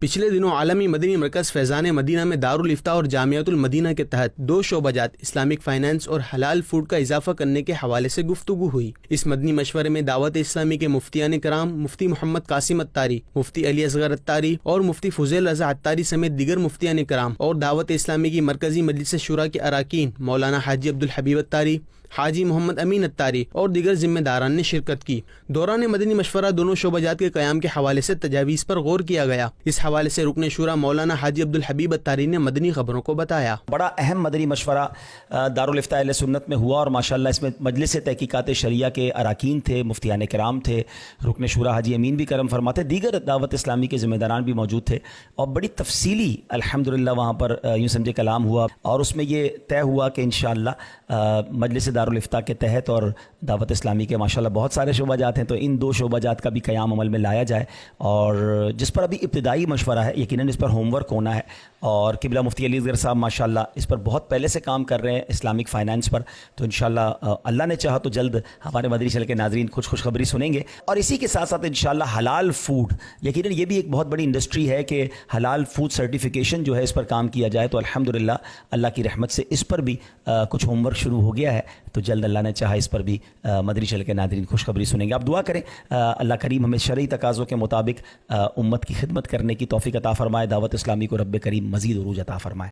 پچھلے دنوں عالمی مدنی مرکز فیضان مدینہ میں دارالفتاء اور جامعۃ المدینہ کے تحت 2 شعبہ جات اسلامک فائنانس اور حلال فوڈ کا اضافہ کرنے کے حوالے سے گفتگو ہوئی۔ اس مدنی مشورے میں دعوت اسلامی کے مفتیان کرام مفتی محمد قاسم عطاری، مفتی علی اصغر عطاری اور مفتی فضیل رضا عطاری سمیت دیگر مفتیان کرام اور دعوت اسلامی کی مرکزی مجلس شورا کے اراکین مولانا حاجی عبدالحبیب عطاری، حاجی محمد امین عطاری اور دیگر ذمہ داران نے شرکت کی۔ دوران مدنی مشورہ دونوں شعبہ جات کے قیام کے حوالے سے تجاویز پر غور کیا گیا۔ اس حوالے سے رکن شورا مولانا حاجی عبدالحبیب عطاری نے مدنی خبروں کو بتایا۔ بڑا اہم مدنی مشورہ دارالفتاء اہل سنت میں ہوا اور ماشاءاللہ اس میں مجلس تحقیقات شریعہ کے اراکین تھے، مفتیان کرام تھے، رکن شورا حاجی امین بھی کرم فرماتے، دیگر دعوت اسلامی کے ذمہ داران بھی موجود تھے اور بڑی تفصیلی الحمدللہ وہاں پر یوں سمجھے کلام ہوا اور اس میں یہ طے ہوا کہ انشاءاللہ مجلس دارالفتاء کے تحت اور دعوت اسلامی کے ماشاءاللہ بہت سارے شعبہ جات ہیں، تو ان 2 شعبہ جات کا بھی قیام عمل میں لایا جائے اور جس پر ابھی ابتدائی مشورہ ہے، یقیناً اس پر ہوم ورک ہونا ہے اور قبلہ مفتی علی اصغر صاحب ماشاءاللہ اس پر بہت پہلے سے کام کر رہے ہیں اسلامک فائنانس پر، تو انشاءاللہ اللہ نے چاہا تو جلد ہمارے مدنی چینل کے ناظرین کچھ خوشخبری سنیں گے۔ اور اسی کے ساتھ ساتھ انشاءاللہ حلال فوڈ، یقیناً یہ بھی ایک بہت بڑی انڈسٹری ہے کہ حلال فوڈ سرٹیفیکیشن جو ہے اس پر کام کیا جائے، تو الحمدللہ اللہ کی رحمت سے اس پر بھی کچھ ہوم ورک شروع ہو گیا ہے، تو جلد اللہ نے چاہا اس پر بھی مدنی چینل کے ناظرین خوشخبری سنیں گے۔ آپ دعا کریں اللہ کریم ہمیں شرعی تقاضوں کے مطابق امت کی خدمت کرنے کی توفیق عطا فرمائے، دعوت اسلامی کو رب کریم مزید عروج عطا فرمائے۔